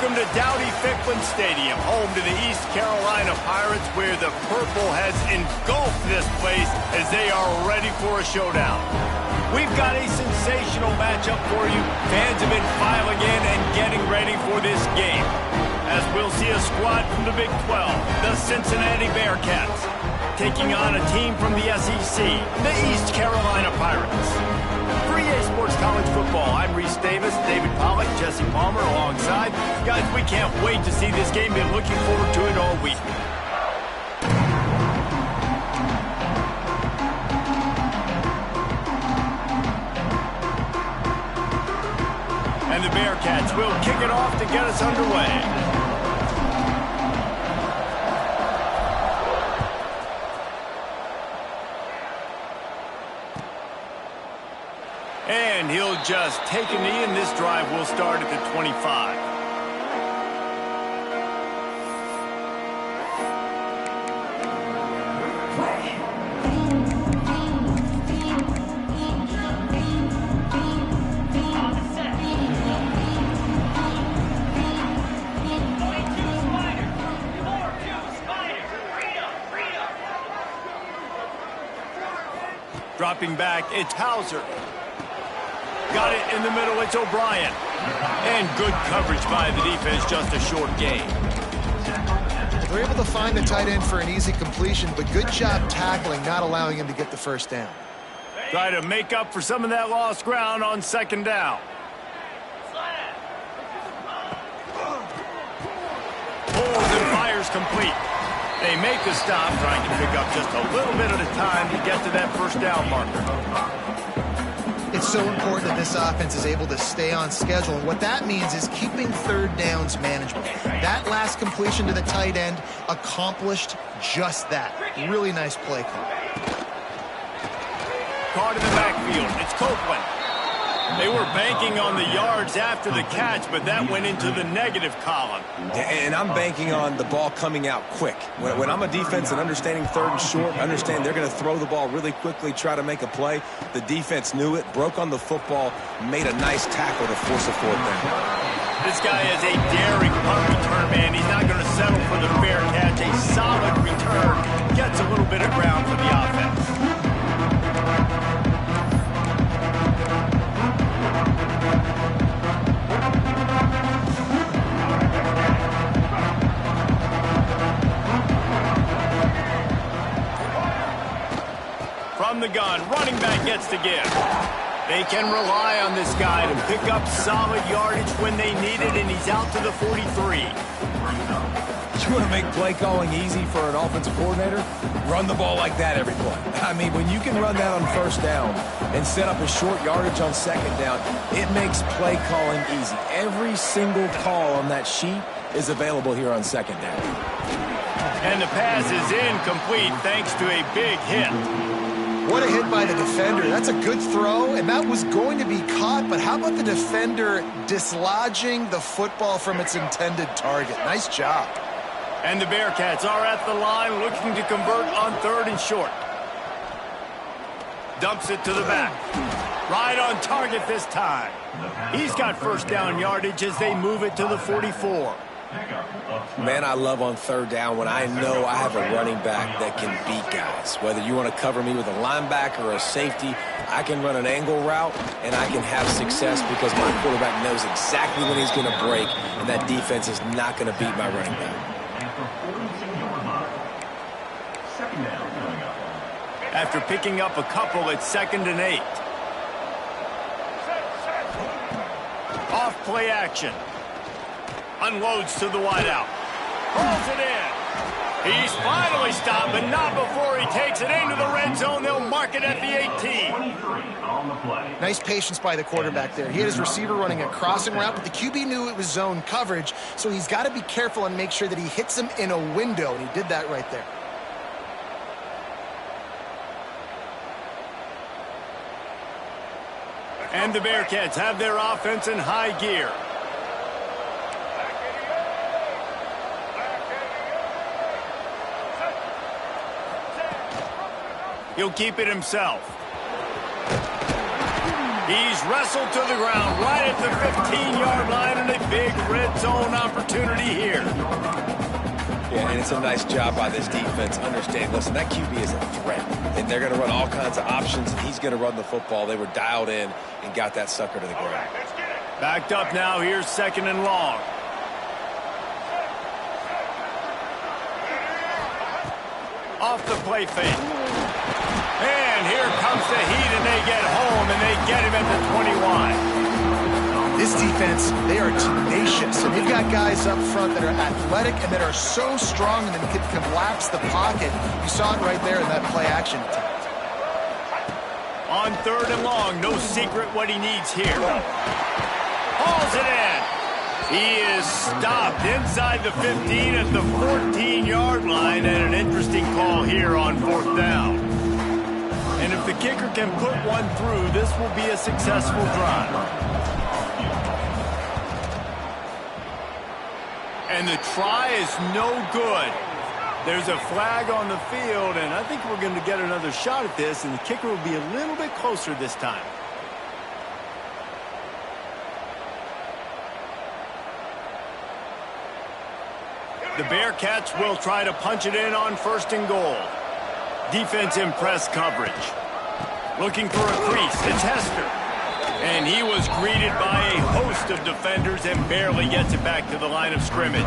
Welcome to Dowdy-Ficklen Stadium, home to the East Carolina Pirates, where the purple has engulfed this place as they are ready for a showdown. We've got a sensational matchup for you. Fans have been filing in and getting ready for this game, as we'll see a squad from the Big 12, the Cincinnati Bearcats, taking on a team from the SEC, the East Carolina Pirates. For EA Sports College Football, I'm Reese Davis, David Pollack, Jesse Palmer alongside. Guys, we can't wait to see this game. Been looking forward to it all week. And the Bearcats will kick it off to get us underway. And he'll just take a knee, and this drive will start at the 25. Dropping back, it's Hauser. Got it in the middle, it's O'Brien. And good coverage by the defense, just a short gain. They're able to find the tight end for an easy completion, but good job tackling, not allowing him to get the first down. Try to make up for some of that lost ground on second down. Pulls and fires complete. They make the stop, trying to pick up just a little bit at a time to get to that first down marker. It's so important that this offense is able to stay on schedule. And what that means is keeping third downs manageable. That last completion to the tight end accomplished just that. Really nice play call. Caught in the backfield. It's Copeland. They were banking on the yards after the catch, but that went into the negative column. And I'm banking on the ball coming out quick. When I'm a defense and understanding third and short, understand they're going to throw the ball really quickly, try to make a play. The defense knew it, broke on the football, made a nice tackle to force a fourth down. This guy is a daring punt return, man. He's not going to settle for the fair catch. A solid return. Gets a little bit of ground for the offense. From the gun, running back gets to give. They can rely on this guy to pick up solid yardage when they need it, and he's out to the 43. You want to make play calling easy for an offensive coordinator? Run the ball like that every play. I mean, when you can run that on first down and set up a short yardage on second down, it makes play calling easy. Every single call on that sheet is available here on second down. And the pass is incomplete thanks to a big hit. What a hit by the defender. That's a good throw, and that was going to be caught, but how about the defender dislodging the football from its intended target? Nice job. And the Bearcats are at the line looking to convert on third and short. Dumps it to the back. Right on target this time. He's got first down yardage as they move it to the 44. Man, I love on third down when I know I have a running back that can beat guys. Whether you want to cover me with a linebacker or a safety, I can run an angle route, and I can have success because my quarterback knows exactly when he's going to break, and that defense is not going to beat my running back. After picking up a couple, it's 2nd and 8. Off play action. Unloads to the wideout. Pulls it in. He's finally stopped, but not before he takes it into the red zone. They'll mark it at the 18. Nice patience by the quarterback there. He had his receiver running a crossing route, but the QB knew it was zone coverage, so he's got to be careful and make sure that he hits him in a window, and he did that right there. And the Bearcats have their offense in high gear. He'll keep it himself. He's wrestled to the ground right at the 15-yard line, and a big red zone opportunity here. Yeah, and it's a nice job by this defense. Understand, listen, that QB is a threat, and they're going to run all kinds of options, and he's going to run the football. They were dialed in and got that sucker to the ground. Backed up now. Here's 2nd and long. Off the play fake. And here comes the heat, and they get home, and they get him at the 21. This defense, they are tenacious, and they've got guys up front that are athletic and that are so strong and that can collapse the pocket. You saw it right there in that play action attempt. On 3rd and long, no secret what he needs here. Hauls it in. He is stopped inside the 15 at the 14-yard line, and an interesting call here on 4th down. And if the kicker can put one through, this will be a successful drive. And the try is no good. There's a flag on the field, and I think we're going to get another shot at this, and the kicker will be a little bit closer this time. The Bearcats will try to punch it in on 1st and goal. Defense in press coverage. Looking for a crease. It's Hester. And he was greeted by a host of defenders and barely gets it back to the line of scrimmage.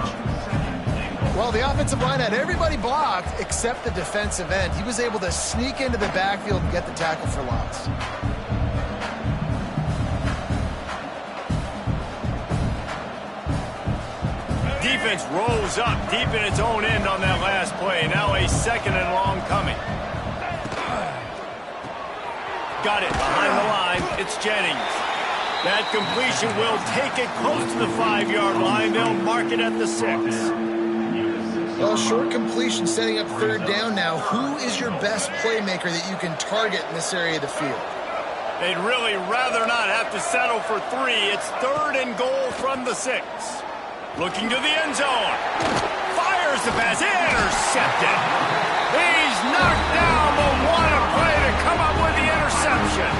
Well, the offensive line had everybody blocked except the defensive end. He was able to sneak into the backfield and get the tackle for loss. Defense rolls up deep in its own end on that last play. Now a 2nd and long coming. Got it behind the line. It's Jennings. That completion will take it close to the 5-yard line. They'll mark it at the 6. Well, short completion setting up 3rd down now. Who is your best playmaker that you can target in this area of the field? They'd really rather not have to settle for 3. It's 3rd and goal from the 6. Looking to the end zone. Fires the pass. Intercepted. He's knocked down, but what a play to come up with the interception.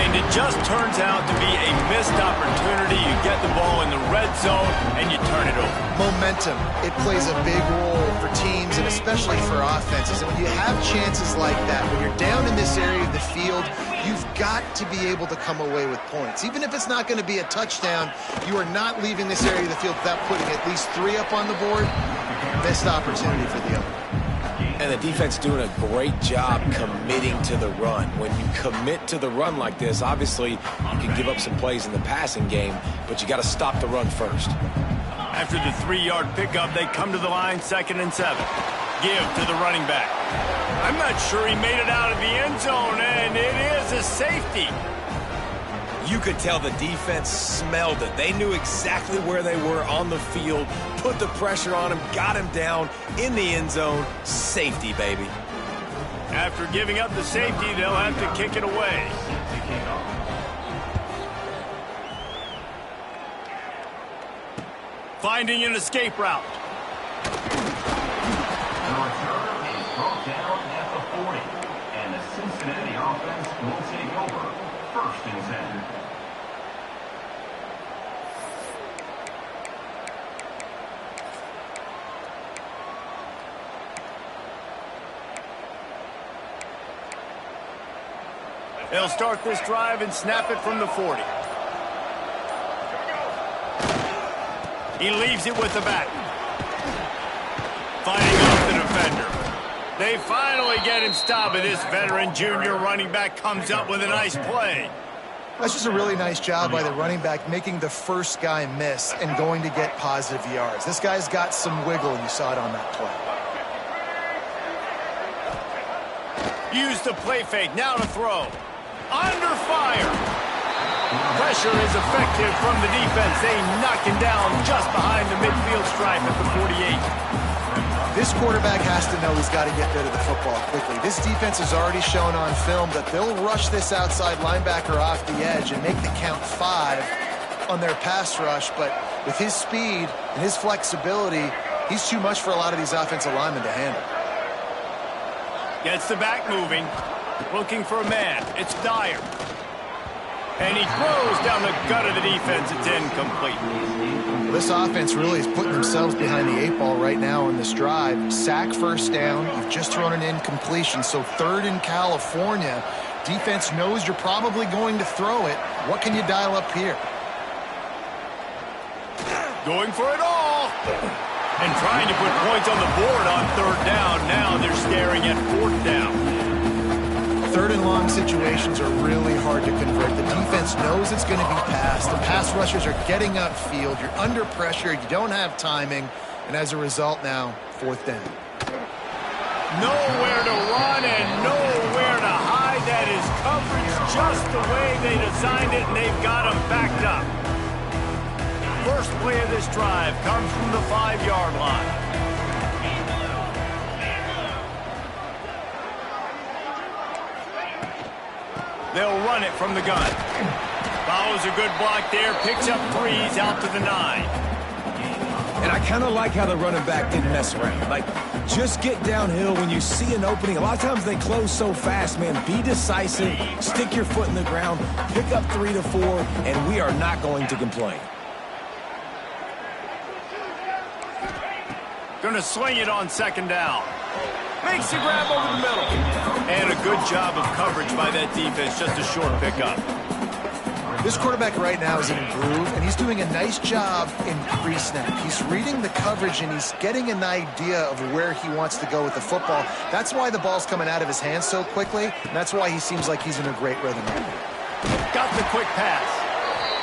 And it just turns out to be a missed opportunity. You get the ball in the red zone, and you turn it over. Momentum. It plays a big role for teams and especially for offenses. And when you have chances like that, when you're down in this area of the field, you've got to be able to come away with points. Even if it's not going to be a touchdown, you are not leaving this area of the field without putting at least 3 up on the board. Missed opportunity for the other. And the defense doing a great job committing to the run. When you commit to the run like this, obviously you can give up some plays in the passing game, but you got to stop the run first. After the 3-yard pickup, they come to the line, 2nd and 7. Give to the running back. I'm not sure he made it out of the end zone, and it is a safety. You could tell the defense smelled it. They knew exactly where they were on the field, put the pressure on him, got him down in the end zone. Safety, baby. After giving up the safety, they'll have to kick it away. Finding an escape route. Brought down at the 40, and the Cincinnati offense will take over. 1st and 10. They'll start this drive and snap it from the 40. He leaves it with the back. Fighting off the defender. They finally get him stopped, and this veteran junior running back comes up with a nice play. That's just a really nice job by the running back, making the first guy miss and going to get positive yards. This guy's got some wiggle, and you saw it on that play. Use the play fake, now to throw. Under fire. Pressure is effective from the defense. They knock him down just behind the midfield stripe at the 48. This quarterback has to know he's got to get rid of the football quickly. This defense has already shown on film that they'll rush this outside linebacker off the edge and make the count 5 on their pass rush. But with his speed and his flexibility, he's too much for a lot of these offensive linemen to handle. Gets the back moving. Looking for a man. It's Dyer. And he throws down the gut of the defense. It's incomplete. This offense really is putting themselves behind the 8 ball right now on this drive. Sack first down. You've just thrown an incompletion. So 3rd in California. Defense knows you're probably going to throw it. What can you dial up here? Going for it all. And trying to put points on the board on 3rd down. Now they're staring at 4th down. 3rd and long situations are really hard to convert. The defense knows it's going to be passed. The pass rushers are getting upfield. You're under pressure. You don't have timing. And as a result now, 4th down. Nowhere to run and nowhere to hide. That is coverage just the way they designed it, and they've got them backed up. First play of this drive comes from the 5-yard line. They'll run it from the gun. Follows a good block there, picks up 3s out to the 9. And I kind of like how the running back didn't mess around. Like, just get downhill when you see an opening. A lot of times they close so fast, man. Be decisive, stick your foot in the ground, pick up 3 to 4, and we are not going to complain. Going to sling it on 2nd down. Makes the grab over the middle. And a good job of coverage by that defense. Just a short pickup. This quarterback right now is in a groove, and he's doing a nice job in pre-snap. He's reading the coverage, and he's getting an idea of where he wants to go with the football. That's why the ball's coming out of his hands so quickly, and that's why he seems like he's in a great rhythm right now. Got the quick pass.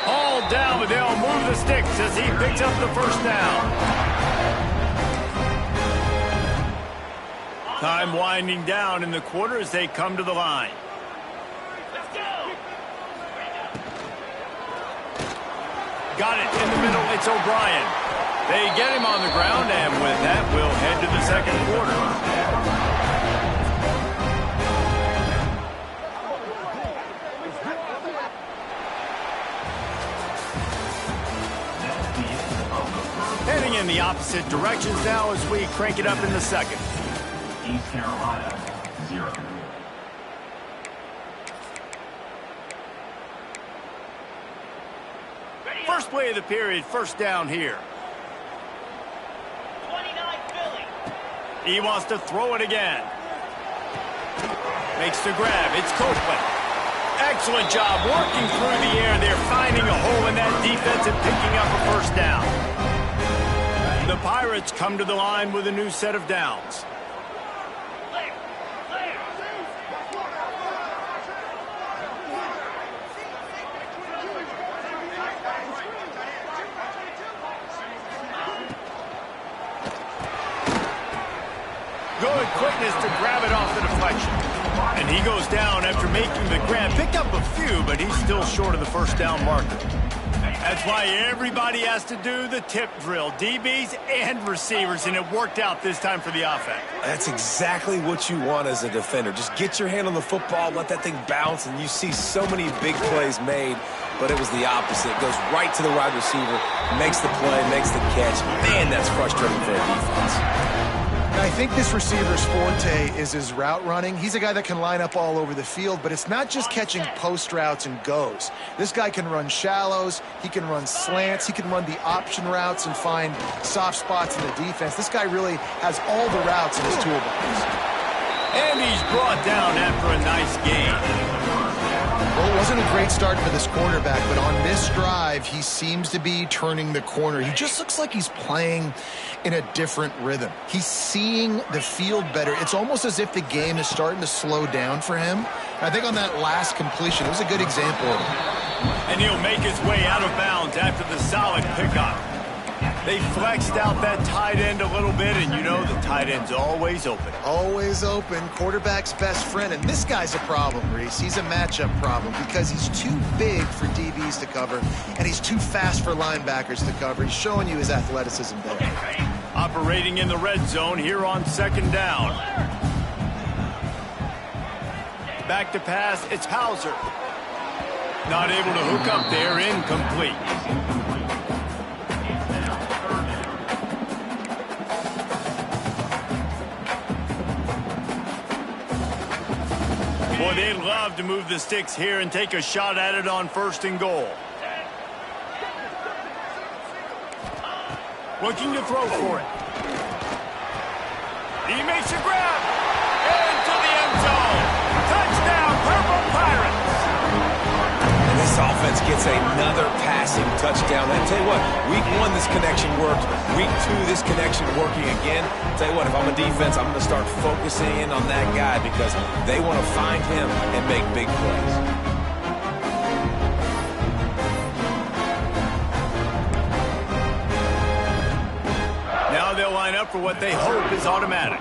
All down, but they'll move the sticks as he picks up the 1st down. Time winding down in the quarter as they come to the line. Let's go. Got it in the middle. It's O'Brien. They get him on the ground, and with that, we'll head to the 2nd quarter. Heading in the opposite directions now as we crank it up in the 2nd. East Carolina, 0. First play of the period, 1st down here. 29 Philly. He wants to throw it again. Makes the grab. It's Copeland. Excellent job working through the air. They're finding a hole in that defense and picking up a 1st down. The Pirates come to the line with a new set of downs. Good quickness to grab it off the deflection. And he goes down after making the grab. Picked up a few, but he's still short of the 1st down marker. That's why everybody has to do the tip drill, DBs and receivers, and it worked out this time for the offense. That's exactly what you want as a defender. Just get your hand on the football, let that thing bounce, and you see so many big plays made, but it was the opposite. It goes right to the wide receiver, makes the play, makes the catch. Man, that's frustrating for a defense. I think this receiver's forte is his route running. He's a guy that can line up all over the field, but it's not just catching post routes and goes. This guy can run shallows, he can run slants, he can run the option routes and find soft spots in the defense. This guy really has all the routes in his toolbox. And he's brought down after a nice gain. Well, it wasn't a great start for this quarterback, but on this drive, he seems to be turning the corner. He just looks like he's playing in a different rhythm. He's seeing the field better. It's almost as if the game is starting to slow down for him. I think on that last completion, it was a good example of it. And he'll make his way out of bounds after the solid pickup. They flexed out that tight end a little bit, and you know the tight end's always open. Always open, quarterback's best friend. And this guy's a problem, Reese. He's a matchup problem because he's too big for DBs to cover, and he's too fast for linebackers to cover. He's showing you his athleticism there. Operating in the red zone here on 2nd down. Back to pass, it's Hauser. Not able to hook up there, incomplete. Boy, they'd love to move the sticks here and take a shot at it on 1st and goal. Looking to throw for it. He makes a grab. Into the end zone. Touchdown, Purple Pirates. And this offense gets another passing touchdown. I tell you what, week 1 this connection worked. Week 2 this connection working again. Tell you what, if I'm a defense, I'm going to start focusing in on that guy because they want to find him and make big plays. Now they'll line up for what they hope is automatic.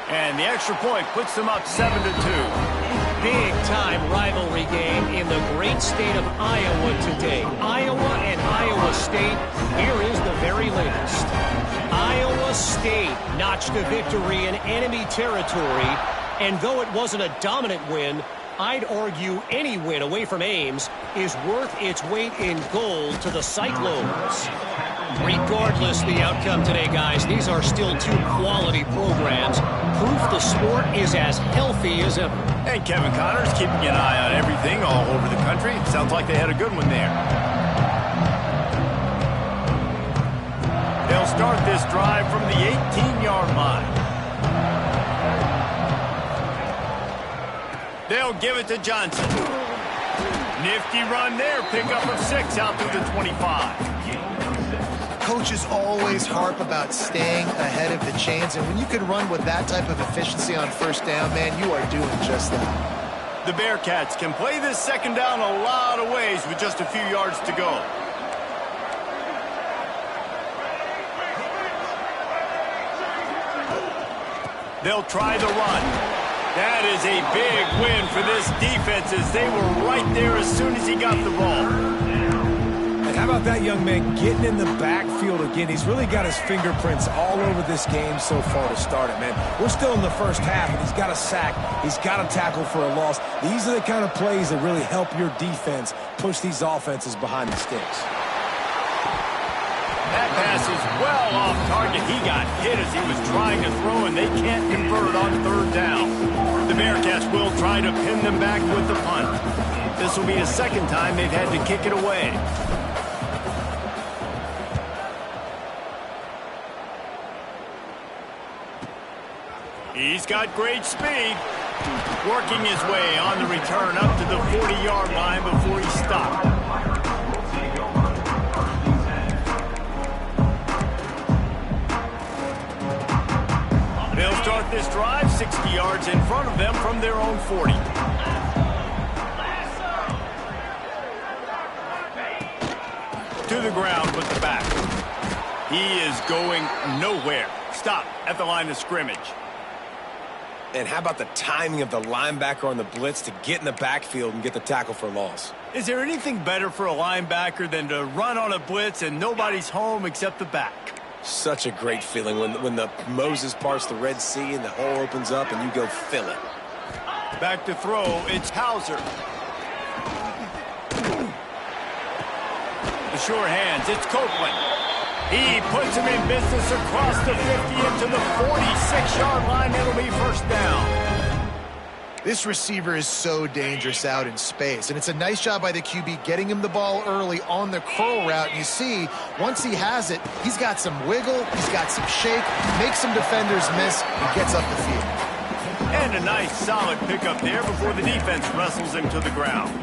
And the extra point puts them up 7-2. Big-time rivalry game in the great state of Iowa today. Iowa and Iowa State, here is the very latest. Iowa State notched a victory in enemy territory, and though it wasn't a dominant win, I'd argue any win away from Ames is worth its weight in gold to the Cyclones. Regardless the outcome today, guys, these are still 2 quality programs. Proof the sport is as healthy as ever. And Kevin Connors keeping an eye on everything all over the country. Sounds like they had a good one there. They'll start this drive from the 18-yard line. They'll give it to Johnson. Nifty run there. Pickup of 6 out to the 25. Coaches always harp about staying ahead of the chains, and when you can run with that type of efficiency on 1st down, man, you are doing just that. The Bearcats can play this 2nd down a lot of ways with just a few yards to go. They'll try the run. That is a big win for this defense as they were right there as soon as he got the ball. And how about that young man getting in the backfield again? He's really got his fingerprints all over this game so far to start it, man. We're still in the 1st half, and he's got a sack. He's got a tackle for a loss. These are the kind of plays that really help your defense push these offenses behind the sticks. That pass is well off target. He got hit as he was trying to throw, and they can't convert on 3rd down. The Bearcats will try to pin them back with the punt. This will be the 2nd time they've had to kick it away. He's got great speed. Working his way on the return up to the 40-yard line before he stopped. They'll start this drive 60 yards in front of them from their own 40. To the ground with the back. He is going nowhere. Stop at the line of scrimmage. And how about the timing of the linebacker on the blitz to get in the backfield and get the tackle for loss? Is there anything better for a linebacker than to run on a blitz and nobody's home except the back? Such a great feeling when the Moses parts the Red Sea and the hole opens up and you go fill it. Back to throw, it's Hauser. The sure hands, it's Copeland. He puts him in business across the 50 into the 46-yard line. It'll be 1st down. This receiver is so dangerous out in space, and it's a nice job by the QB getting him the ball early on the curl route. And you see, once he has it, he's got some wiggle, he's got some shake, makes some defenders miss, and gets up the field. And a nice solid pickup there before the defense wrestles him to the ground.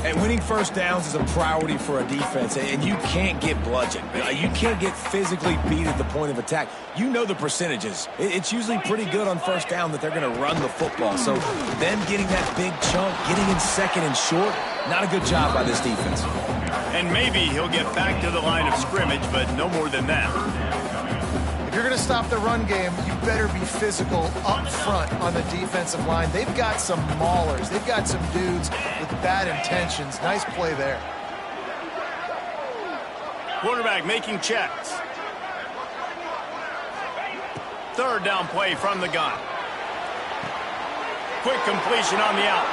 And winning 1st downs is a priority for a defense, and you can't get bludgeoned. You can't get physically beat at the point of attack. You know the percentages. It's usually pretty good on 1st down that they're going to run the football. So them getting that big chunk, getting in 2nd and short, not a good job by this defense. And maybe he'll get back to the line of scrimmage, but no more than that. If you're going to stop the run game, you better be physical up front on the defensive line. They've got some maulers. They've got some dudes with bad intentions. Nice play there. Quarterback making checks. 3rd down play from the gun. Quick completion on the out.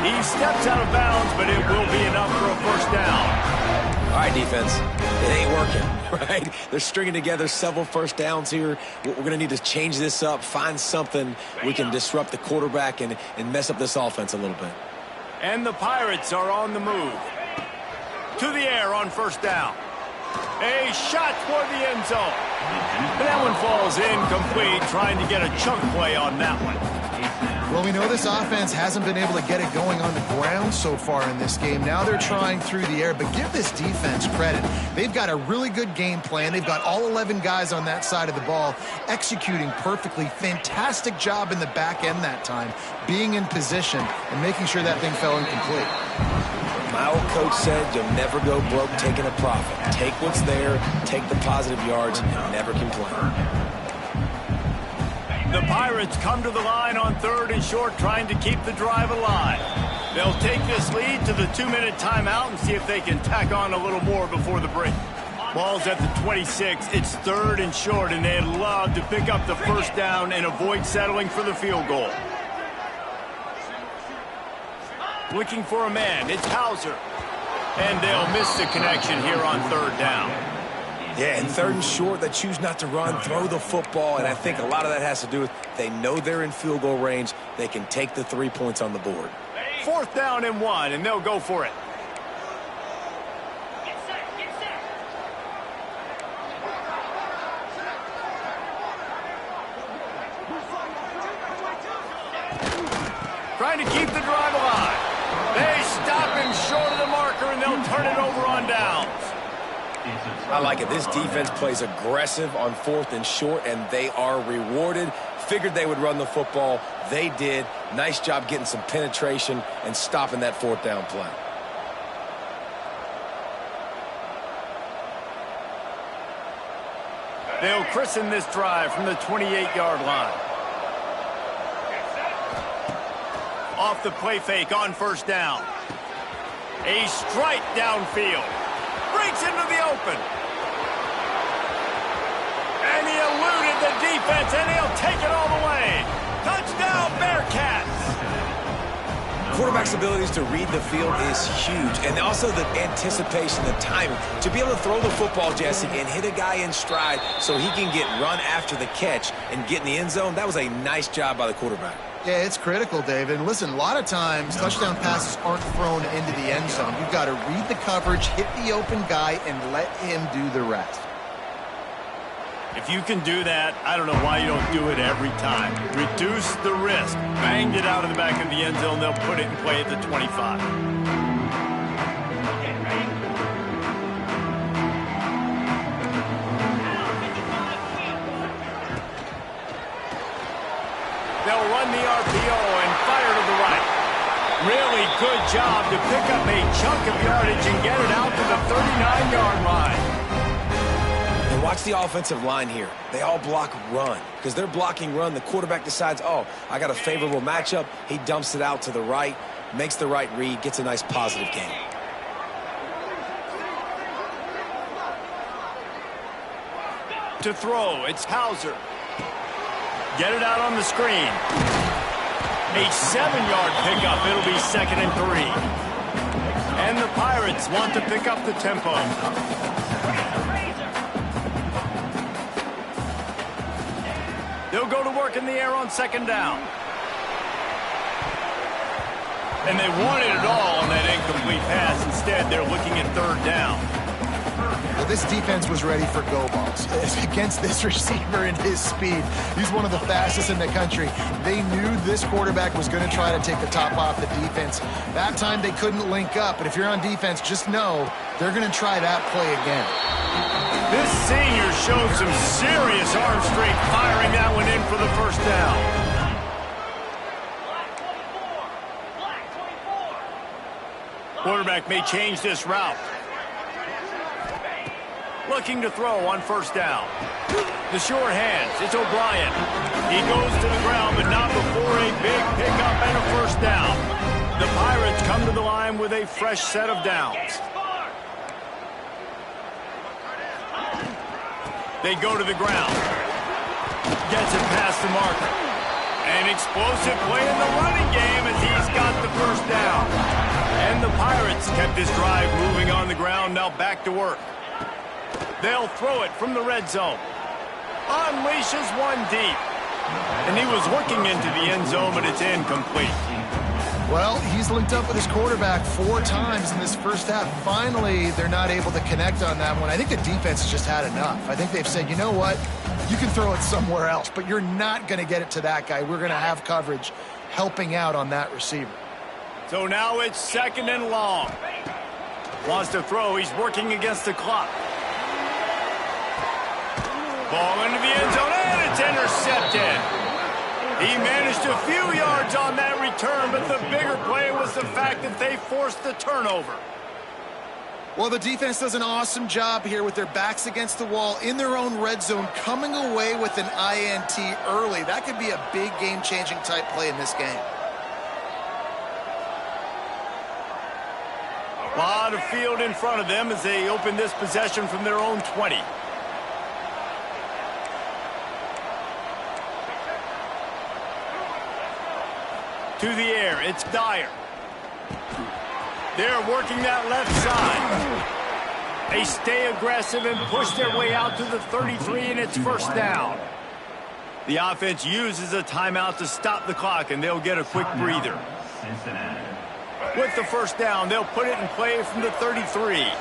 He steps out of bounds, but it will be enough for a 1st down. All right, defense, it ain't working, right? They're stringing together several first downs here. We're going to need to change this up, find something we can disrupt the quarterback and mess up this offense a little bit. And the Pirates are on the move. To the air on first down. A shot toward the end zone. But that one falls incomplete, trying to get a chunk play on that one. Well, we know this offense hasn't been able to get it going on the ground so far in this game. Now they're trying through the air, but give this defense credit. They've got a really good game plan. They've got all 11 guys on that side of the ball executing perfectly. Fantastic job in the back end that time, being in position and making sure that thing fell incomplete. My old coach said you'll never go broke taking a profit. Take what's there, take the positive yards, and never complain. The Pirates come to the line on 3rd and short, trying to keep the drive alive. They'll take this lead to the 2-minute timeout and see if they can tack on a little more before the break. Ball's at the 26. It's 3rd and short, and they'd love to pick up the first down and avoid settling for the field goal. Looking for a man, it's Hauser. And they'll miss the connection here on 3rd down. Yeah, and 3rd and short, they choose not to run, throw the football, and I think a lot of that has to do with they know they're in field goal range. They can take the 3 points on the board. 4th down and 1, and they'll go for it. Trying to keep the drive alive. They stop him short of the marker, and they'll turn it over on downs. I like it. This defense plays aggressive on 4th and short, and they are rewarded. Figured they would run the football. They did. Nice job getting some penetration and stopping that 4th down play. They'll christen this drive from the 28-yard line. Off the play fake on 1st down. A strike downfield. Breaks into the open. And he eluded the defense, and he'll take it all the way. Touchdown, Bearcats! Quarterback's abilities to read the field is huge, and also the anticipation, the timing. To be able to throw the football, Jesse, and hit a guy in stride so he can get run after the catch and get in the end zone, that was a nice job by the quarterback. Yeah, it's critical, David. And listen, a lot of times touchdown passes aren't thrown into the end zone. You've got to read the coverage, hit the open guy, and let him do the rest. If you can do that, I don't know why you don't do it every time. Reduce the risk. Banged it out of the back of the end zone. They'll put it in play at the 25. They'll run the RPO and fire to the right. Really good job to pick up a chunk of yardage and get it out to the 39-yard line. And watch the offensive line here. They all block run. Because they're blocking run, the quarterback decides, oh, I got a favorable matchup. He dumps it out to the right, makes the right read, gets a nice positive gain. To throw, it's Hauser. Get it out on the screen. A 7-yard pickup. It'll be 2nd and 3. And the Pirates want to pick up the tempo. They'll go to work in the air on 2nd down. And they wanted it all on that incomplete pass. Instead, they're looking at 3rd down. Well, this defense was ready for go balls. Against this receiver and his speed, he's one of the fastest in the country. They knew this quarterback was going to try to take the top off the defense. That time they couldn't link up, but if you're on defense, just know they're going to try that play again. This senior showed some serious arm strength, firing that one in for the 1st down. Quarterback may change this route. Looking to throw on 1st down. The short hands, it's O'Brien. He goes to the ground, but not before a big pickup and a 1st down. The Pirates come to the line with a fresh set of downs. They go to the ground. Gets it past the marker. An explosive play in the running game as he's got the first down. And the Pirates kept this drive moving on the ground, now back to work. They'll throw it from the red zone. Unleashes one deep. And he was looking into the end zone, but it's incomplete. Well, he's linked up with his quarterback 4 times in this first half. Finally, they're not able to connect on that one. I think the defense has just had enough. I think they've said, you know what? You can throw it somewhere else, but you're not going to get it to that guy. We're going to have coverage helping out on that receiver. So now it's second and long. Wants to throw. He's working against the clock. Ball into the end zone, and it's intercepted. He managed a few yards on that return, but the bigger play was the fact that they forced the turnover. Well, the defense does an awesome job here with their backs against the wall in their own red zone, coming away with an INT early. That could be a big game-changing type play in this game. A lot of field in front of them as they open this possession from their own 20. To the air, it's Dyer. They're working that left side. They stay aggressive and push their way out to the 33, and it's first down. The offense uses a timeout to stop the clock, and they'll get a quick breather. With the first down, they'll put it in play from the 33.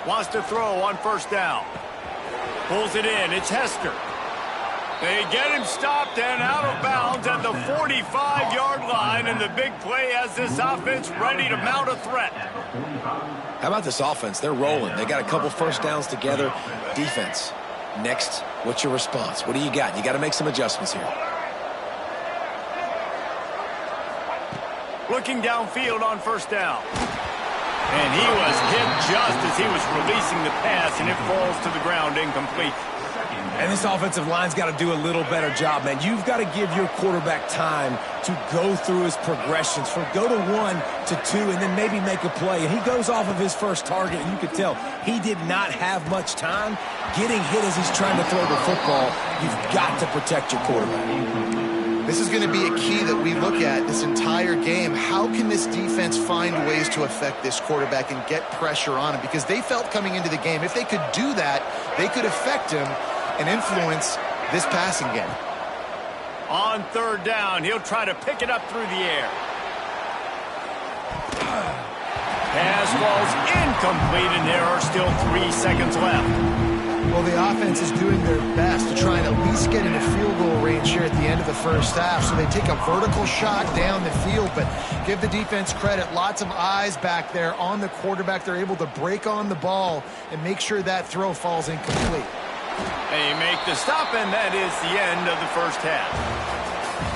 Wants to throw on first down. Pulls it in. It's Hester. They get him stopped and out of bounds at the 45-yard line, and the big play has this offense ready to mount a threat. How about this offense? They're rolling. They got a couple first downs together. Defense. Next, what's your response? What do you got? You got to make some adjustments here. Looking downfield on first down. And he was hit just as he was releasing the pass, and it falls to the ground incomplete. And this offensive line's got to do a little better job, man. You've got to give your quarterback time to go through his progressions. Go to 1 to 2 and then maybe make a play. And he goes off of his first target, and you could tell he did not have much time getting hit as he's trying to throw the football. You've got to protect your quarterback. This is going to be a key that we look at this entire game. How can this defense find ways to affect this quarterback and get pressure on him? Because they felt coming into the game, if they could do that, they could affect him and influence this passing game. On third down, he'll try to pick it up through the air. Pass falls incomplete, and there are still 3 seconds left. Well, the offense is doing their best to try and at least get into field goal range here at the end of the first half. So they take a vertical shot down the field, but give the defense credit. Lots of eyes back there on the quarterback. They're able to break on the ball and make sure that throw falls incomplete. They make the stop, and that is the end of the first half.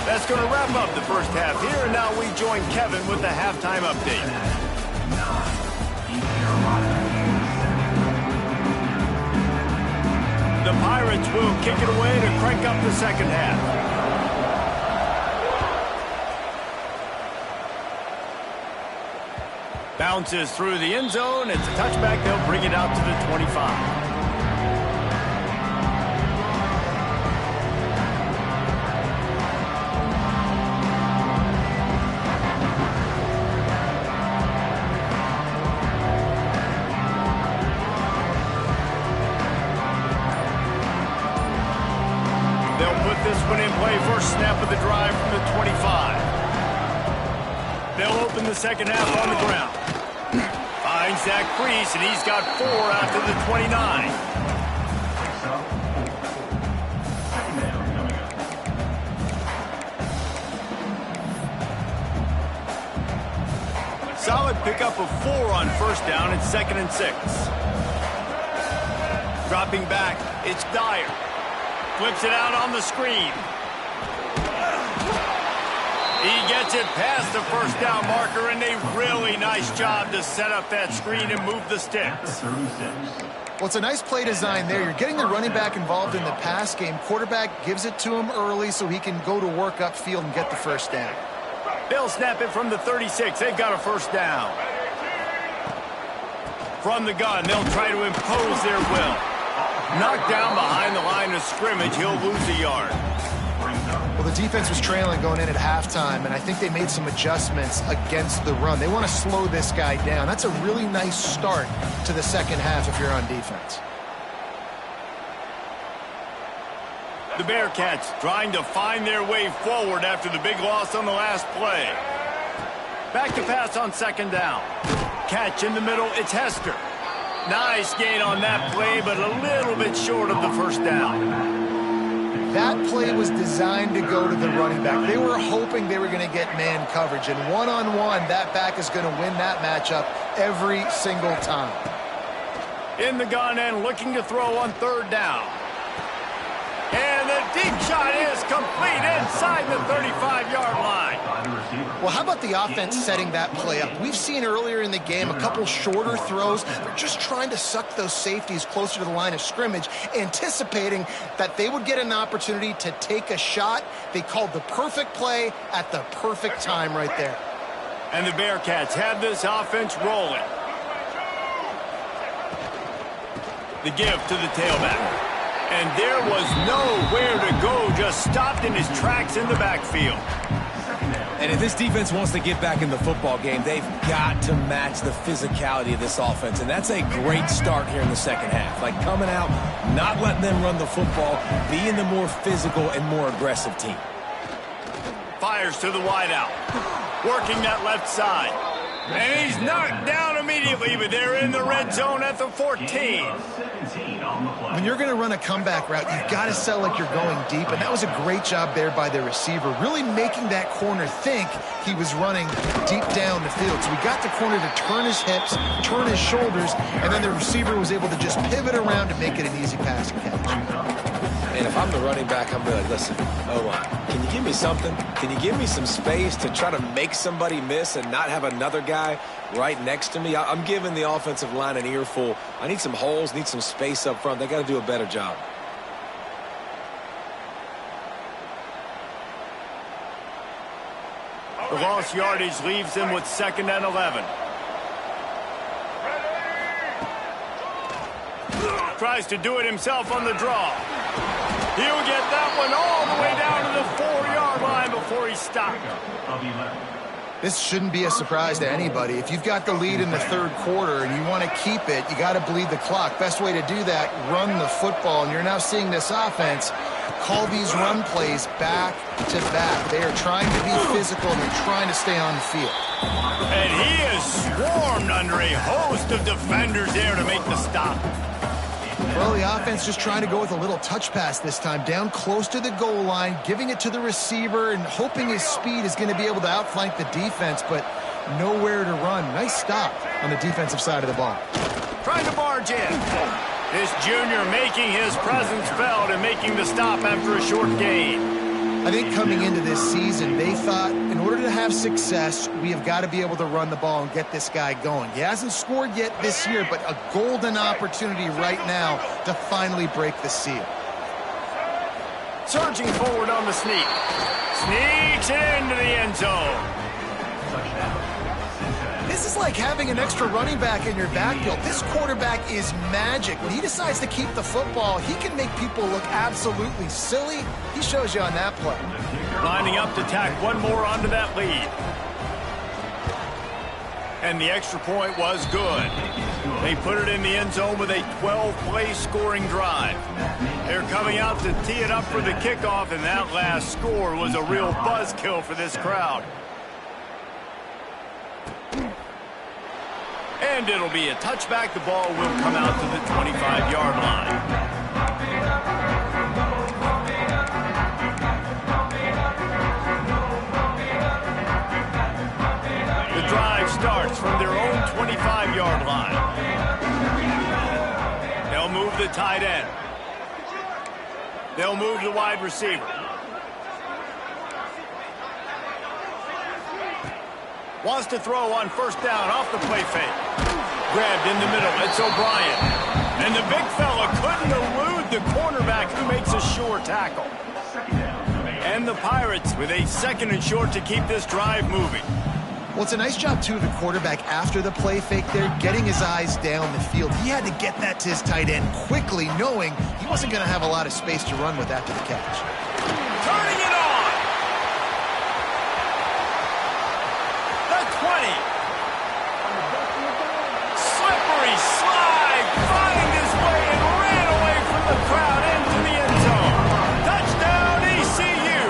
That's going to wrap up the first half here, and now we join Kevin with the halftime update. The Pirates will kick it away to crank up the second half. Bounces through the end zone. It's a touchback. They'll bring it out to the 25. Snap of the drive from the 25. They'll open the second half on the ground. Finds that crease, and he's got 4 after the 29. Solid pickup of 4 on first down. It's 2nd and 6. Dropping back, it's Dyer. Flips it out on the screen. He gets it past the first down marker, and a really nice job to set up that screen and move the sticks. Well, it's a nice play design there. You're getting the running back involved in the pass game. Quarterback gives it to him early so he can go to work upfield and get the first down. They'll snap it from the 36. They've got a first down. From the gun, they'll try to impose their will. Knocked down behind the line of scrimmage, he'll lose a yard. Well, the defense was trailing going in at halftime, and I think they made some adjustments against the run. They want to slow this guy down. That's a really nice start to the second half if you're on defense. The Bearcats trying to find their way forward after the big loss on the last play. Back to pass on second down. Catch in the middle, it's Hester. Nice gain on that play, but a little bit short of the first down. That play was designed to go to the running back. They were hoping they were going to get man coverage, and one-on-one, that back is going to win that matchup every single time. In the gun and looking to throw on third down. And the deep shot is complete inside the 35-yard line. Well, how about the offense setting that play up? We've seen earlier in the game a couple shorter throws. They're just trying to suck those safeties closer to the line of scrimmage, anticipating that they would get an opportunity to take a shot. They called the perfect play at the perfect time right there. And the Bearcats have this offense rolling. The give to the tailback. And there was nowhere to go, just stopped in his tracks in the backfield. And if this defense wants to get back in the football game, they've got to match the physicality of this offense. And that's a great start here in the second half. Like coming out, not letting them run the football, being the more physical and more aggressive team. Fires to the wideout. Working that left side. And he's knocked down immediately, but they're in the red zone at the 14. When you're going to run a comeback route, you've got to sell like you're going deep, and that was a great job there by the receiver, really making that corner think he was running deep down the field. So we got the corner to turn his hips, turn his shoulders, and then the receiver was able to just pivot around to make it an easy pass and catch. And if I'm the running back, I'm like, listen, can you give me something? Can you give me some space to try to make somebody miss and not have another guy right next to me? I'm giving the offensive line an earful. I need some holes, need some space up front. They got to do a better job. The lost yardage leaves them with 2nd and 11. Tries to do it himself on the draw. He'll get that one all the way down to the 4-yard line before he's stopped. This shouldn't be a surprise to anybody. If you've got the lead in the third quarter and you want to keep it, you got to bleed the clock. Best way to do that, run the football. And you're now seeing this offense call these run plays back to back. They are trying to be physical and they're trying to stay on the field. And he is swarmed under a host of defenders there to make the stop. Well, the offense just trying to go with a little touch pass this time, down close to the goal line, giving it to the receiver and hoping his speed is going to be able to outflank the defense, but nowhere to run. Nice stop on the defensive side of the ball. Trying to barge in. This junior making his presence felt and making the stop after a short gain. I think coming into this season, they thought in order to have success, we have got to be able to run the ball and get this guy going. He hasn't scored yet this year, but a golden opportunity right now to finally break the seal. Surging forward on the sneak. Sneaks into the end zone. This is like having an extra running back in your backfield. This quarterback is magic. When he decides to keep the football, he can make people look absolutely silly. He shows you on that play. Lining up to tack one more onto that lead. And the extra point was good. They put it in the end zone with a 12-play scoring drive. They're coming out to tee it up for the kickoff, and that last score was a real buzzkill for this crowd. And it'll be a touchback. The ball will come out to the 25-yard line. The drive starts from their own 25-yard line. They'll move the tight end. They'll move the wide receiver. Wants to throw on first down off the play fake. Grabbed in the middle. It's O'Brien. And the big fella couldn't elude the cornerback who makes a sure tackle. And the Pirates with a 2nd and short to keep this drive moving. Well, it's a nice job, too, of the quarterback after the play fake there, getting his eyes down the field. He had to get that to his tight end quickly, knowing he wasn't going to have a lot of space to run with after the catch. Turning it on! The 20. Slippery slide, find his way and ran away from the crowd into the end zone. Touchdown, ECU!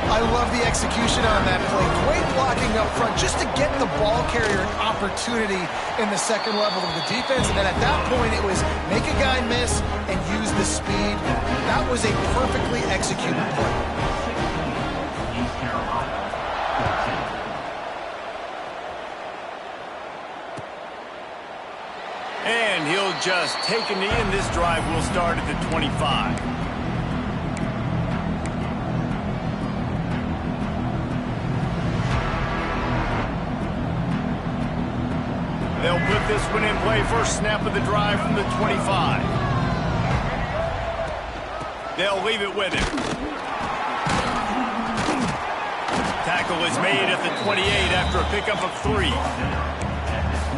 I love the execution on that play. Great blocking up front just to get the ball carrier an opportunity in the second level of the defense. And then at that point, it was make a guy miss and use the speed. That was a perfectly executed play. East Carolina, 14. And he'll just take a knee, and this drive will start at the 25. They'll put this one in play. First snap of the drive from the 25. They'll leave it with him. Tackle is made at the 28 after a pickup of 3.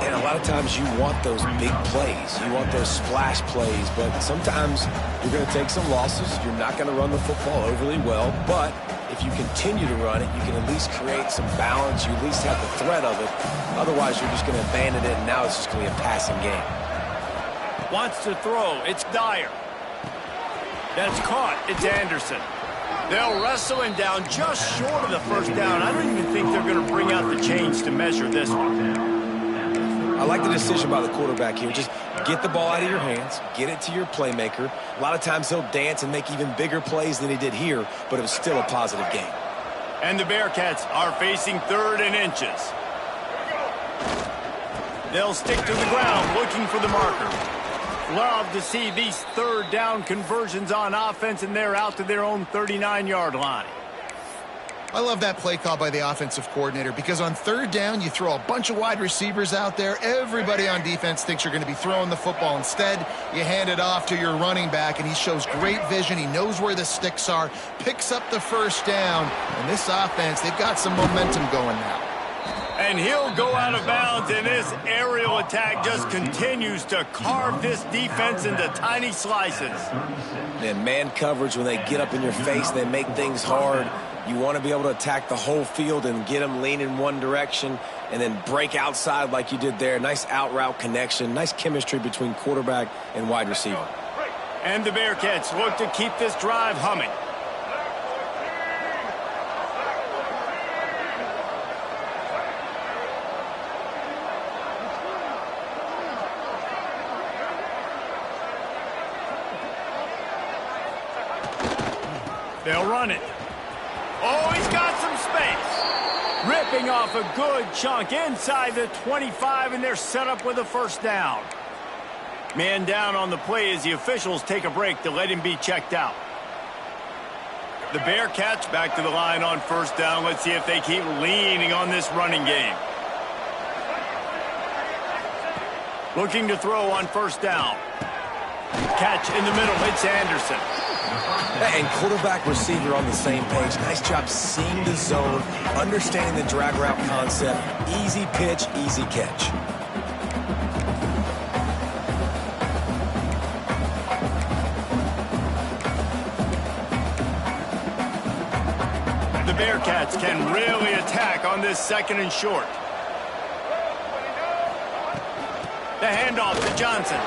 And a lot of times you want those big plays. You want those splash plays. But sometimes you're going to take some losses. You're not going to run the football overly well. But if you continue to run it, you can at least create some balance. You at least have the threat of it. Otherwise, you're just going to abandon it, and now it's just going to be a passing game. Wants to throw. It's Dyer. That's caught. It's Anderson. They'll wrestle him down just short of the first down. I don't even think they're going to bring out the chains to measure this one. I like the decision by the quarterback here. Just get the ball out of your hands, get it to your playmaker. A lot of times he'll dance and make even bigger plays than he did here, but it was still a positive game. And the Bearcats are facing 3rd and inches. They'll stick to the ground looking for the marker. Love to see these 3rd down conversions on offense, and they're out to their own 39-yard line. I love that play call by the offensive coordinator because on 3rd down, you throw a bunch of wide receivers out there. Everybody on defense thinks you're going to be throwing the football. Instead, you hand it off to your running back, and he shows great vision. He knows where the sticks are, picks up the first down. And this offense, they've got some momentum going now. And he'll go out of bounds, and this aerial attack just continues to carve this defense into tiny slices. And man coverage, when they get up in your face, they make things hard. You want to be able to attack the whole field and get them lean in one direction and then break outside like you did there. Nice out route connection, nice chemistry between quarterback and wide receiver. And the Bearcats look to keep this drive humming. They'll run it. Oh, he's got some space. Ripping off a good chunk inside the 25, and they're set up with a first down. Man down on the play as the officials take a break to let him be checked out. The Bearcats back to the line on first down. Let's see if they keep leaning on this running game. Looking to throw on first down. Catch in the middle. It's Anderson. And quarterback receiver on the same page. Nice job seeing the zone, understanding the drag route concept. Easy pitch, easy catch. The Bearcats can really attack on this 2nd and short. The handoff to Johnson.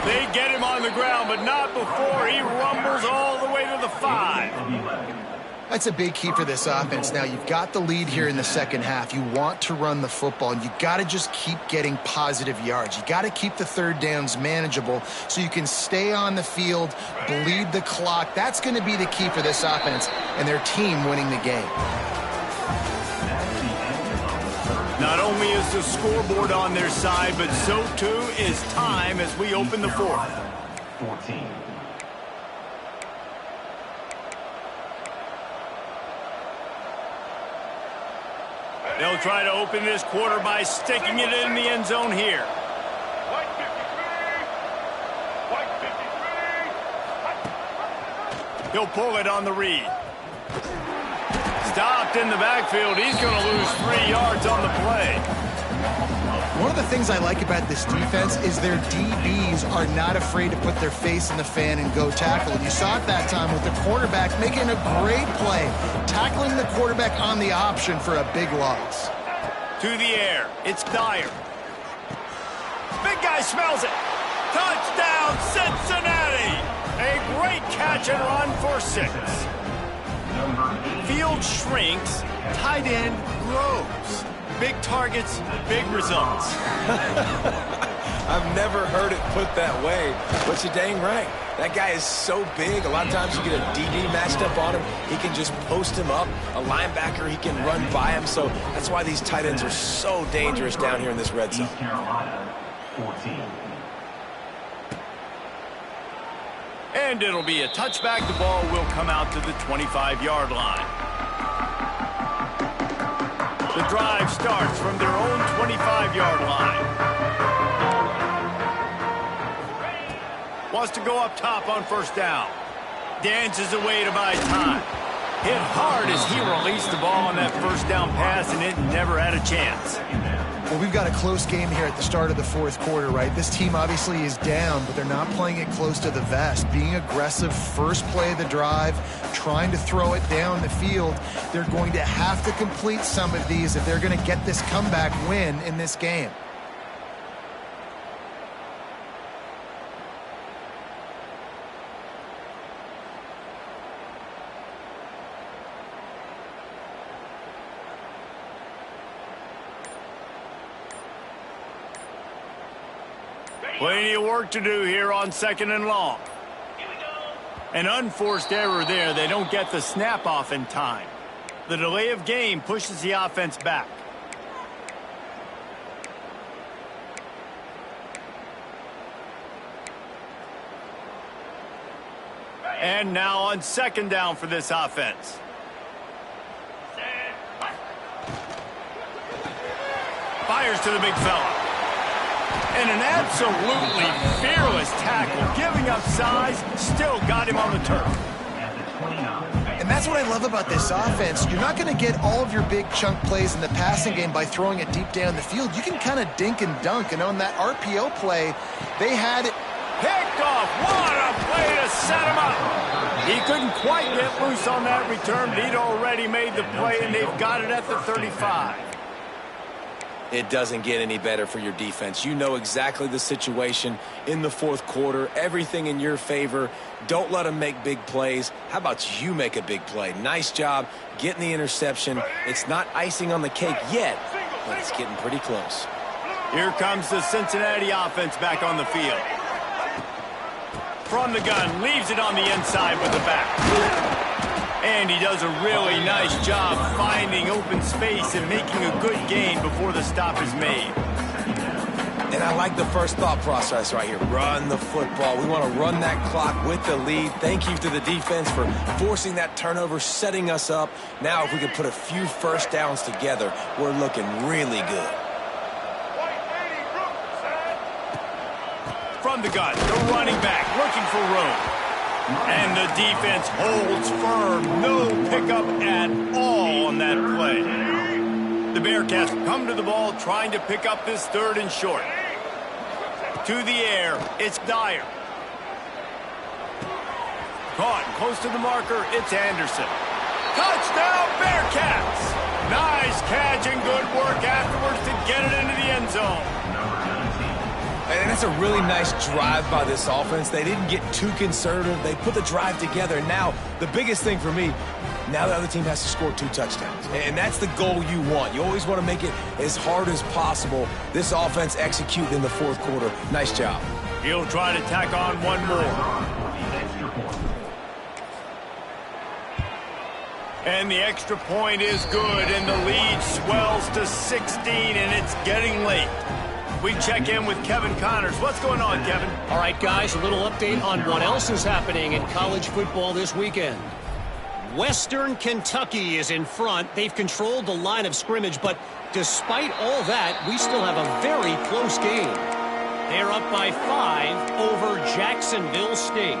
They get him on the ground, but not before he rumbles all the way to the 5. That's a big key for this offense. Now, you've got the lead here in the second half. You want to run the football, and you got to just keep getting positive yards. You got to keep the 3rd downs manageable so you can stay on the field, bleed the clock. That's going to be the key for this offense and their team winning the game. Not only is the scoreboard on their side, but so too is time as we open the 4th. 14. They'll try to open this quarter by sticking it in the end zone here. He'll pull it on the read. stopped in the backfield. He's going to lose 3 yards on the play. One of the things I like about this defense is their DBs are not afraid to put their face in the fan and go tackle. And you saw it that time with the quarterback making a great play, tackling the quarterback on the option for a big loss. To the air, it's Dyer. Big guy smells it. Touchdown, Cincinnati! A great catch and run for 6. Field shrinks, tight end grows. Big targets, big results. I've never heard it put that way, but you're dang right. That guy is so big, a lot of times you get a DB matched up on him. He can just post him up. A linebacker, he can run by him. So that's why these tight ends are so dangerous down here in this red zone. East Carolina, 14. And it'll be a touchback. The ball will come out to the 25-yard line. The drive starts from their own 25-yard line. Wants to go up top on first down. Dances away to buy time. Hit hard as he released the ball on that first down pass, and it never had a chance. Well, we've got a close game here at the start of the fourth quarter, right? This team obviously is down, but they're not playing it close to the vest. Being aggressive, first play of the drive, trying to throw it down the field. They're going to have to complete some of these if they're going to get this comeback win in this game. Plenty of work to do here on 2nd and long. An unforced error there. They don't get the snap off in time. The delay of game pushes the offense back. And now on 2nd down for this offense. Fires to the big fella. And an absolutely fearless tackle, giving up size, still got him on the turf. And that's what I love about this offense. You're not going to get all of your big chunk plays in the passing game by throwing it deep down the field. You can kind of dink and dunk. And on that RPO play, they had it picked off. What a play to set him up. He couldn't quite get loose on that return, but he'd already made the play, and they've got it at the 35. It doesn't get any better for your defense. You know exactly the situation in the fourth quarter. Everything in your favor. Don't let them make big plays. How about you make a big play? Nice job getting the interception. It's not icing on the cake yet, but it's getting pretty close. Here comes the Cincinnati offense back on the field. From the gun, leaves it on the inside with the back. And he does a really nice job finding open space and making a good gain before the stop is made. And I like the first thought process right here. Run the football. We want to run that clock with the lead. Thank you to the defense for forcing that turnover, setting us up. Now if we can put a few first downs together, we're looking really good. From the gun, the running back looking for room. And the defense holds firm. No pickup at all on that play. The Bearcats come to the ball trying to pick up this 3rd and short. To the air, it's Dyer. Caught close to the marker, it's Anderson. Touchdown, Bearcats! Nice catch and good work afterwards to get it into the end zone. And that's a really nice drive by this offense. They didn't get too conservative. They put the drive together. Now, the biggest thing for me, now the other team has to score 2 touchdowns. And that's the goal you want. You always want to make it as hard as possible. This offense executed in the fourth quarter. Nice job. He'll try to tack on one more. And the extra point is good, and the lead swells to 16, and it's getting late. We check in with Kevin Connors. What's going on, Kevin? All right, guys, a little update on what else is happening in college football this weekend. Western Kentucky is in front. They've controlled the line of scrimmage, but despite all that, we still have a very close game. They're up by 5 over Jacksonville State.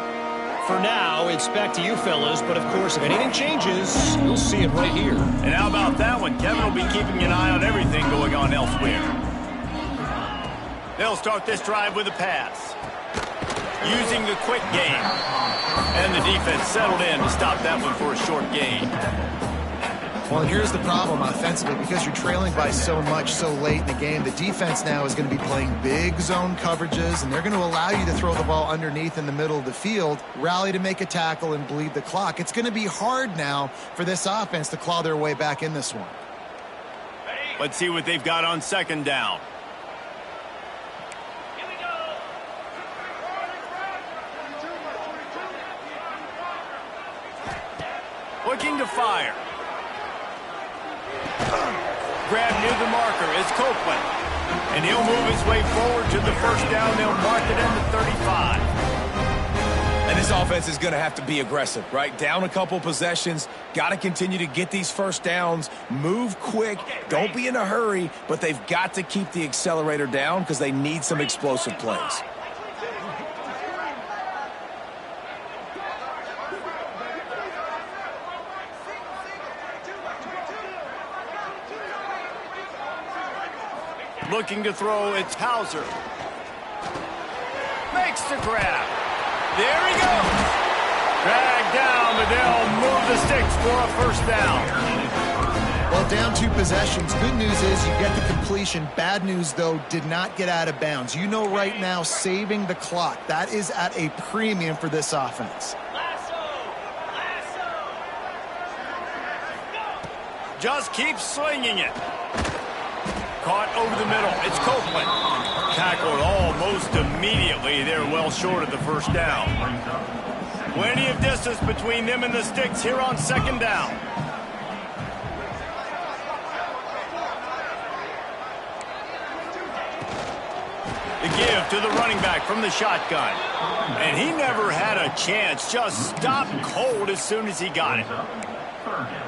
for now, it's back to you fellas. But, of course, if anything changes, you'll see it right here. And how about that one? Kevin will be keeping an eye on everything going on elsewhere. They'll start this drive with a pass, using the quick game. And the defense settled in to stop that one for a short gain. Well, and here's the problem offensively. Because you're trailing by so much so late in the game, the defense now is going to be playing big zone coverages, and they're going to allow you to throw the ball underneath in the middle of the field, rally to make a tackle, and bleed the clock. It's going to be hard now for this offense to claw their way back in this one. Let's see what they've got on second down. Looking to fire. Grab near the marker is Copeland. And he'll move his way forward to the first down. They'll mark it in the 35. And this offense is going to have to be aggressive, right? Down a couple possessions. Got to continue to get these first downs. Move quick. Don't be in a hurry. But they've got to keep the accelerator down because they need some explosive plays. Looking to throw, it's Hauser. Makes the grab. There he goes. Dragged down, but they'll move the sticks for a first down. Well, down 2 possessions. Good news is you get the completion. Bad news, though, did not get out of bounds. You know right now, saving the clock, that is at a premium for this offense. Just keep slinging it. Caught over the middle. It's Copeland. Tackled almost immediately. They're well short of the first down. Plenty of distance between them and the sticks here on second down. The give to the running back from the shotgun. And he never had a chance. Just stopped cold as soon as he got it.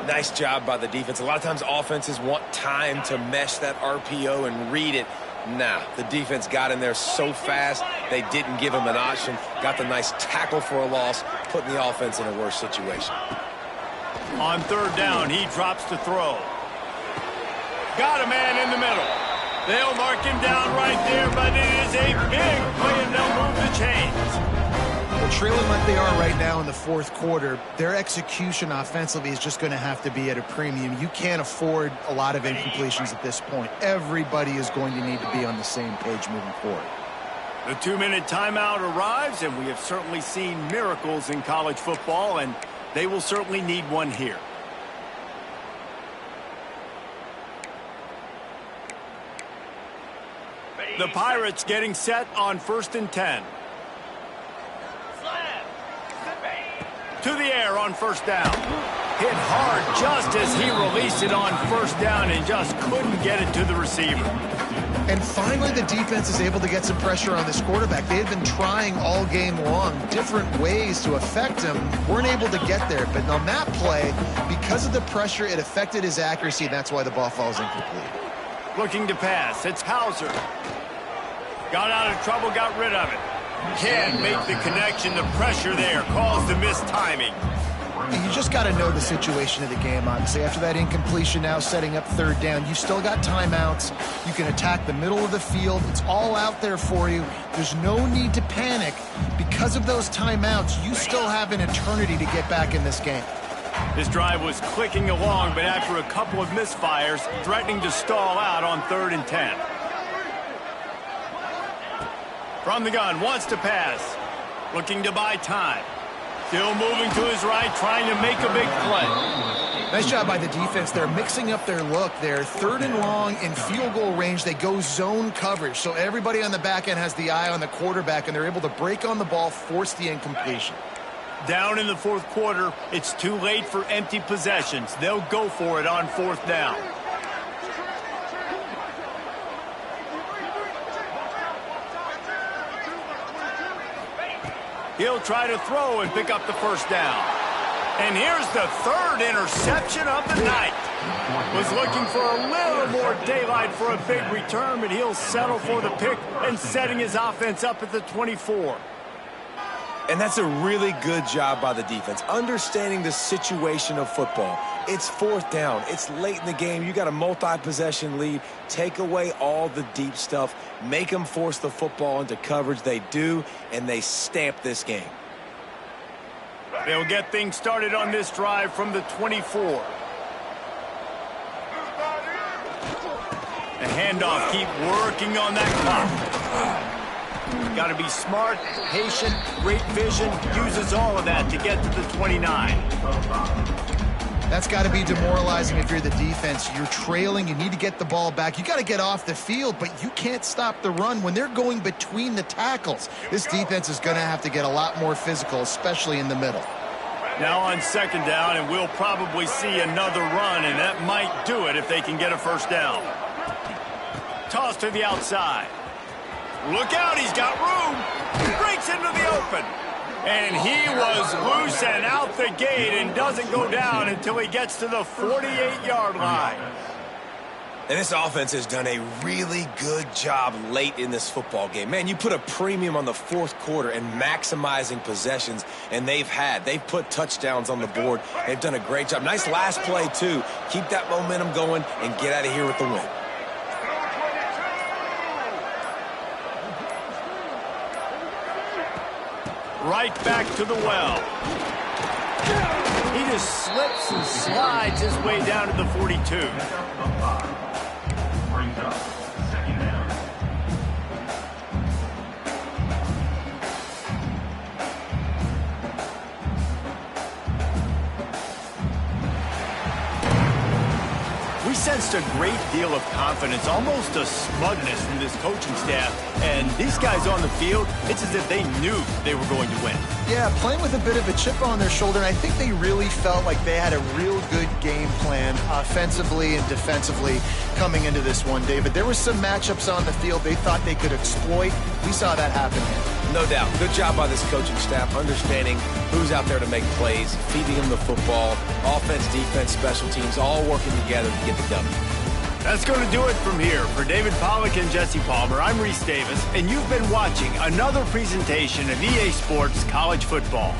Nice job by the defense. A lot of times offenses want time to mesh that RPO and read it. Nah, the defense got in there so fast, they didn't give him an option. Got the nice tackle for a loss, putting the offense in a worse situation. On third down, he drops to throw. Got a man in the middle. They'll mark him down right there, but it is a big play, and they'll move the chains. Well, trailing like they are right now in the fourth quarter, their execution offensively is just going to have to be at a premium. You can't afford a lot of incompletions at this point. Everybody is going to need to be on the same page moving forward. The 2-minute timeout arrives, and we have certainly seen miracles in college football, and they will certainly need one here. The Pirates getting set on 1st and 10. To the air on first down. Hit hard just as he released it on first down and just couldn't get it to the receiver. And finally, the defense is able to get some pressure on this quarterback. They had been trying all game long different ways to affect him. Weren't able to get there. But on that play, because of the pressure, it affected his accuracy, and that's why the ball falls incomplete. Looking to pass. It's Hauser. Got out of trouble, got rid of it. Can't make the connection. The pressure there caused the missed timing. You just got to know the situation of the game, obviously. After that incompletion, now setting up third down, you still got timeouts. You can attack the middle of the field. It's all out there for you. There's no need to panic. Because of those timeouts, you still have an eternity to get back in this game. This drive was clicking along, but after a couple of misfires, threatening to stall out on 3rd and 10. From the gun, wants to pass. Looking to buy time. Still moving to his right, trying to make a big play. Nice job by the defense. They're mixing up their look. They're 3rd and long in field goal range. They go zone coverage. So everybody on the back end has the eye on the quarterback, and they're able to break on the ball, force the incompletion. Down in the 4th quarter, it's too late for empty possessions. They'll go for it on 4th down. He'll try to throw and pick up the first down. And here's the 3rd interception of the night. Was looking for a little more daylight for a big return, but he'll settle for the pick and setting his offense up at the 24. And that's a really good job by the defense, understanding the situation of football. It's fourth down. It's late in the game. You got a multi-possession lead. Take away all the deep stuff. Make them force the football into coverage. They do, and they stamp this game. They'll get things started on this drive from the 24. The handoff, keep working on that clock. Got to be smart, patient, great vision, uses all of that to get to the 29. That's got to be demoralizing if you're the defense. You're trailing, you need to get the ball back. You got to get off the field, but you can't stop the run when they're going between the tackles. This defense is going to have to get a lot more physical, especially in the middle. Now on second down, and we'll probably see another run, and that might do it if they can get a first down. Toss to the outside. Look out, he's got room. Breaks into the open. And he was loose and out the gate and doesn't go down until he gets to the 48-yard line. And this offense has done a really good job late in this football game. Man, you put a premium on the fourth quarter and maximizing possessions, and they've put touchdowns on the board. They've done a great job. Nice last play, too. Keep that momentum going and get out of here with the win. Right back to the well. He just slips and slides his way down to the 42. Brings up second down. We sensed a great deal of confidence, almost a smugness from this coaching staff. And these guys on the field, it's as if they knew they were going to win. Yeah, playing with a bit of a chip on their shoulder, and I think they really felt like they had a real good game plan offensively and defensively coming into this one, David. There were some matchups on the field they thought they could exploit. We saw that happen here. No doubt. Good job by this coaching staff, understanding who's out there to make plays, feeding them the football, offense, defense, special teams, all working together to get the W. That's going to do it from here. For David Pollack and Jesse Palmer, I'm Reese Davis, and you've been watching another presentation of EA Sports College Football.